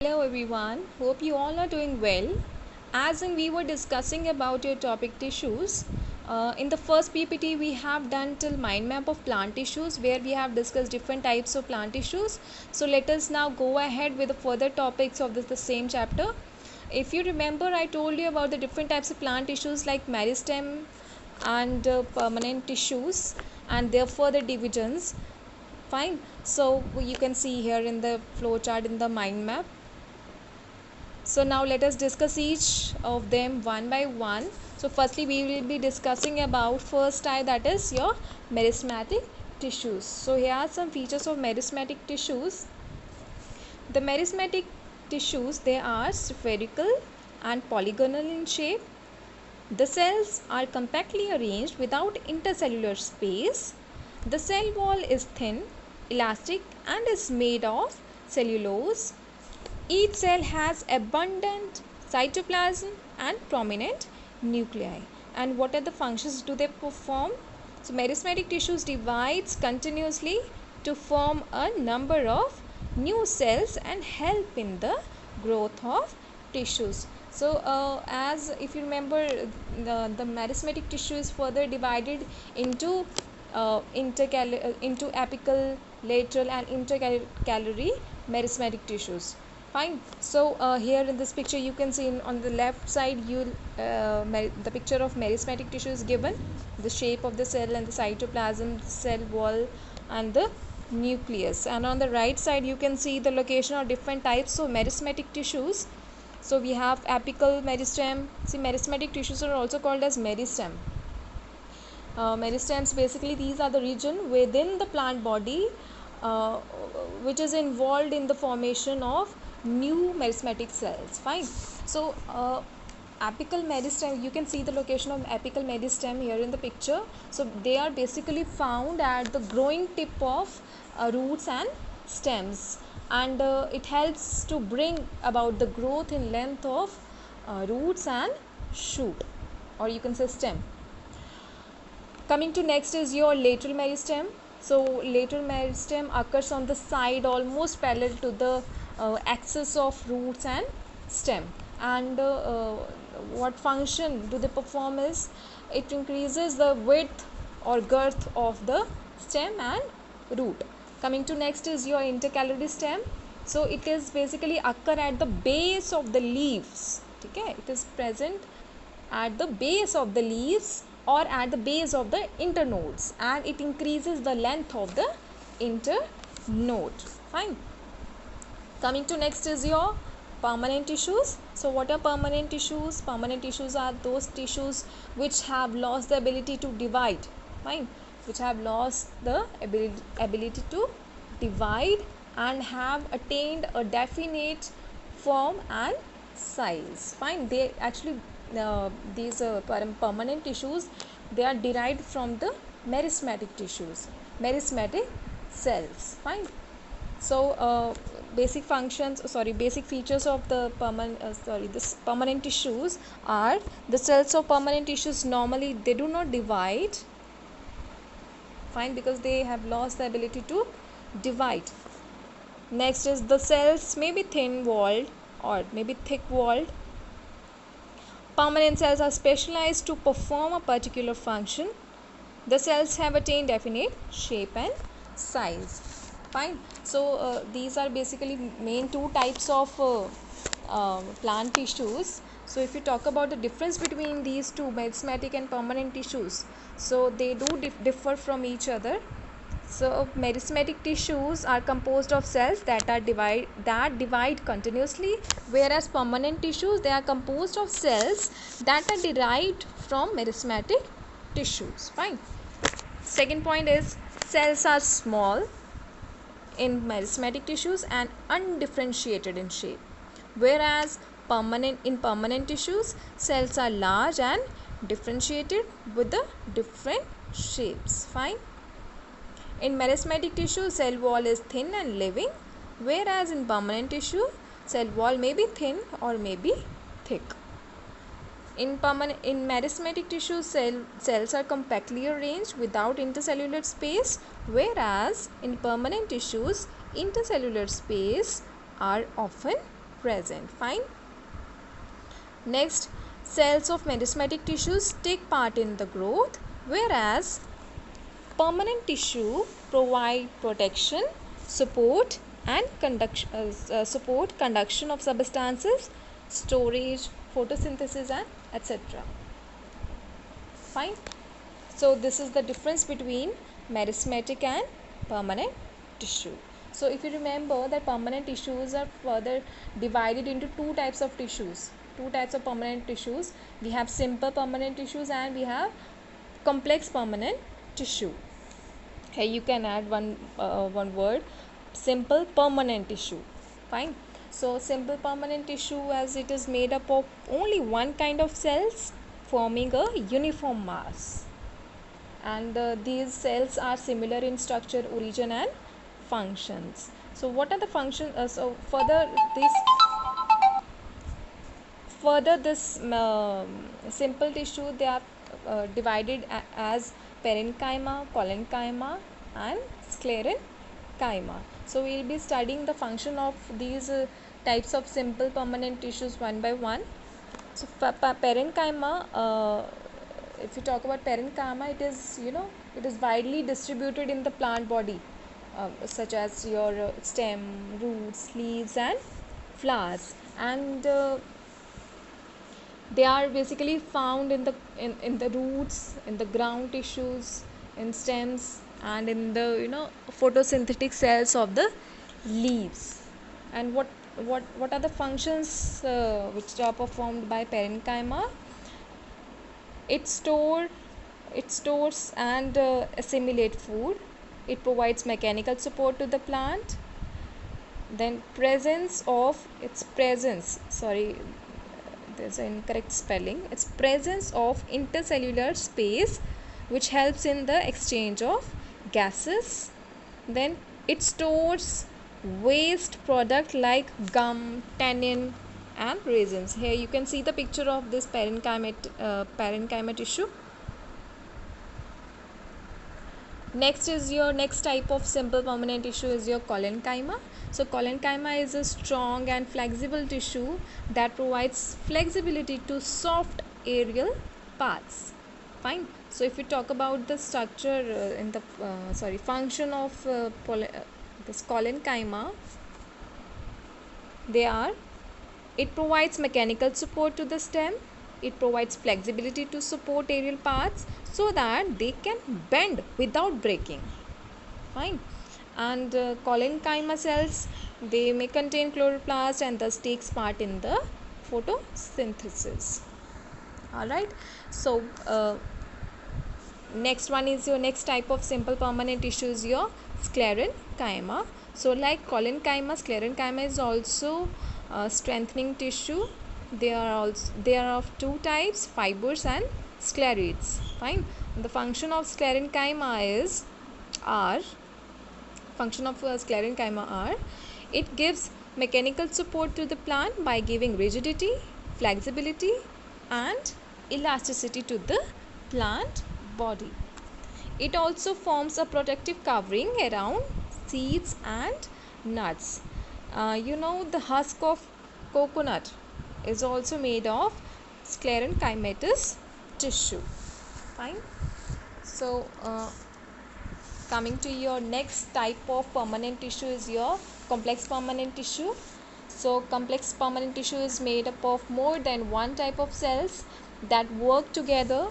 Hello everyone, hope you all are doing well. As in we were discussing about your topic tissues, in the first PPT we have done till mind map of plant tissues where we have discussed different types of plant tissues. So let us now go ahead with the further topics of the same chapter. If you remember, I told you about the different types of plant tissues like meristem and permanent tissues and their further divisions. Fine. So you can see here in the flow chart in the mind map. So now let us discuss each of them one by one. So firstly we will be discussing about first type, that is your meristematic tissues. So here are some features of meristematic tissues. The meristematic tissues, they are spherical and polygonal in shape. The cells are compactly arranged without intercellular space. The cell wall is thin, elastic and is made of cellulose. Each cell has abundant cytoplasm and prominent nuclei. And what are the functions do they perform? So meristematic tissues divides continuously to form a number of new cells and help in the growth of tissues. So as if you remember, the meristematic tissue is further divided into into apical, lateral and intercalary meristematic tissues. Fine. So here in this picture you can see on the left side the picture of meristematic tissue is given, the shape of the cell and the cytoplasm, cell wall and the nucleus, and on the right side you can see the location of different types of meristematic tissues. So we have apical meristem. See, meristematic tissues are also called as meristem. Meristems, basically these are the region within the plant body which is involved in the formation of new meristematic cells. Fine. So apical meristem, you can see the location of apical meristem here in the picture. So they are basically found at the growing tip of roots and stems, and it helps to bring about the growth in length of roots and shoot, or you can say stem. Coming to next is your lateral meristem. So lateral meristem occurs on the side almost parallel to the axis of roots and stem, and what function do they perform is it increases the width or girth of the stem and root. Coming to next is your intercalary stem. So it is basically occur at the base of the leaves. Okay, it is present at the base of the leaves or at the base of the internodes, and it increases the length of the internode. Fine. Coming to next is your permanent tissues. So what are permanent tissues? Permanent tissues are those tissues which have lost the ability to divide. Fine. Which have lost the ability to divide and have attained a definite form and size. Fine. They actually these permanent tissues, they are derived from the meristematic tissues, meristematic cells. Fine. So basic features of the permanent tissues are the cells of permanent tissues normally they do not divide. Fine, because they have lost the ability to divide. Next is the cells may be thin walled or maybe thick walled. Permanent cells are specialized to perform a particular function. The cells have attained definite shape and size. Fine. So these are basically main two types of plant tissues. So if you talk about the difference between these two, meristematic and permanent tissues, so they do differ from each other. So meristematic tissues are composed of cells that divide continuously, whereas permanent tissues, they are composed of cells that are derived from meristematic tissues. Fine. Second point is cells are small in meristematic tissues and undifferentiated in shape, whereas in permanent tissues cells are large and differentiated with the different shapes. Fine. In meristematic tissue, cell wall is thin and living, whereas in permanent tissue, cell wall may be thin or may be thick. In meristematic tissue, cells are compactly arranged without intercellular space, whereas in permanent tissues, intercellular space are often present. Fine. Next, cells of meristematic tissues take part in the growth, whereas permanent tissue provide protection, support and conduction of substances, storage, photosynthesis and etc. Fine. So this is the difference between meristematic and permanent tissue. So if you remember that permanent tissues are further divided into two types of tissues. Two types of permanent tissues. We have simple permanent tissues and we have complex permanent tissue. Here you can add one word, simple permanent tissue. Fine. So simple permanent tissue, as it is made up of only one kind of cells forming a uniform mass, and these cells are similar in structure, origin and functions. So what are the functions? So further this simple tissue, they are divided as parenchyma, collenchyma and sclerenchyma. So we will be studying the function of these types of simple permanent tissues one by one. So parenchyma, if you talk about parenchyma, it is, it is widely distributed in the plant body, such as your stem, roots, leaves and flowers, and they are basically found in the roots, in the ground tissues, in stems and in the photosynthetic cells of the leaves. And what are the functions which are performed by parenchyma? It stores and assimilate food. It provides mechanical support to the plant. Then there's an incorrect spelling. It's presence of intercellular space which helps in the exchange of gases. Then it stores waste product like gum, tannin and resins. Here you can see the picture of this parenchyma tissue. Next type of simple permanent tissue is your collenchyma. So collenchyma is a strong and flexible tissue that provides flexibility to soft aerial parts. Fine. So if we talk about the structure function of this collenchyma, it provides mechanical support to the stem. It provides flexibility to support aerial parts so that they can bend without breaking. Fine. And collenchyma cells, they may contain chloroplast and thus takes part in the photosynthesis. Alright. So next one is your next type of simple permanent tissue is your sclerenchyma. So like collenchyma, sclerenchyma is also strengthening tissue. They are of two types, fibers and sclerids. Fine. The function of sclerenchyma are it gives mechanical support to the plant by giving rigidity, flexibility and elasticity to the plant body. It also forms a protective covering around seeds and nuts. The husk of coconut is also made of sclerenchymatous tissue. Fine. So coming to your next type of permanent tissue is your complex permanent tissue. So complex permanent tissue is made up of more than one type of cells that work together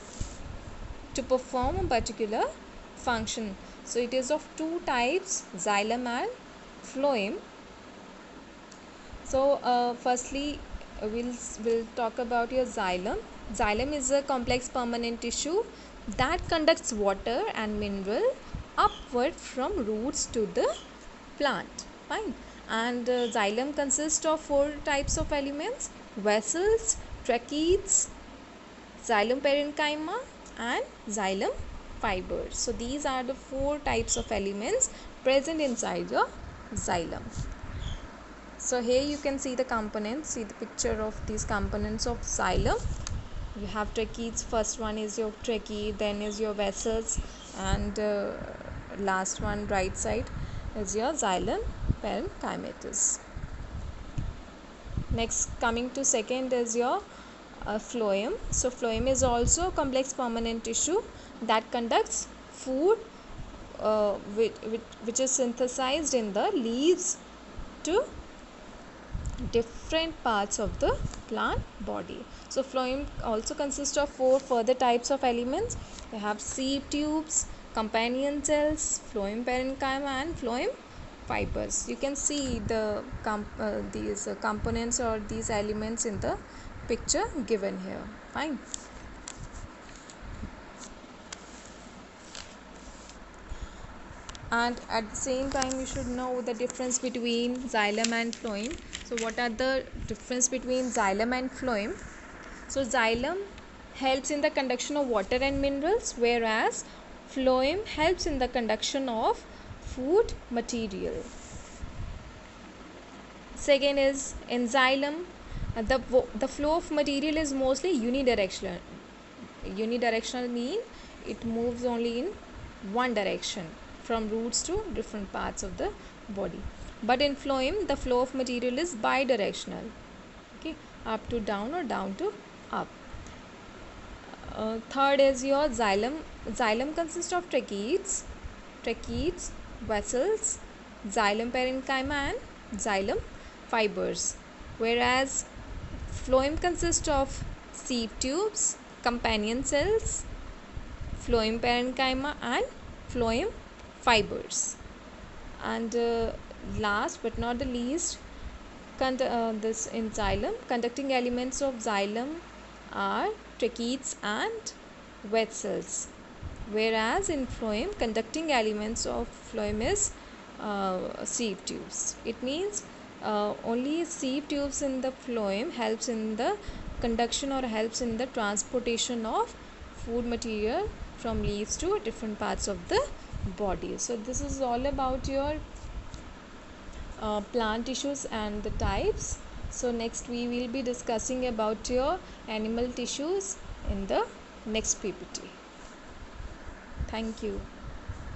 to perform a particular function. So it is of two types, xylem and phloem. So firstly we'll talk about your xylem. Xylem is a complex permanent tissue that conducts water and mineral upward from roots to the plant. Fine. And xylem consists of four types of elements: vessels, tracheids, xylem parenchyma and xylem fibers. So these are the four types of elements present inside your xylem. So here you can see the components, see the picture of these components of xylem. You have tracheids, first one is your tracheid, then is your vessels, and last one right side is your xylem parenchymatous. Next, coming to second is your phloem. So phloem is also a complex permanent tissue that conducts food, which is synthesized in the leaves to different parts of the plant body. So phloem also consists of 4 further types of elements. They have seed tubes, companion cells, phloem parenchyma, and phloem fibers. You can see these components or these elements in the picture given here. Fine. And at the same time you should know the difference between xylem and phloem. So what are the difference between xylem and phloem? So xylem helps in the conduction of water and minerals, whereas phloem helps in the conduction of food material. Second is in xylem, the flow of material is mostly unidirectional. Unidirectional mean it moves only in one direction from roots to different parts of the body. But in phloem, the flow of material is bidirectional. Okay, up to down or down to up. Third is your xylem. Xylem consists of tracheids, vessels, xylem parenchyma, and xylem fibers, whereas phloem consists of seed tubes, companion cells, phloem parenchyma, and phloem fibers. And last but not the least, this in xylem, conducting elements of xylem are tracheids and vessels, whereas in phloem, conducting elements of phloem is sieve tubes. It means only sieve tubes in the phloem helps in the conduction or helps in the transportation of food material from leaves to different parts of the body. So this is all about your plant tissues and the types. So next we will be discussing about your animal tissues in the next PPT. Thank you.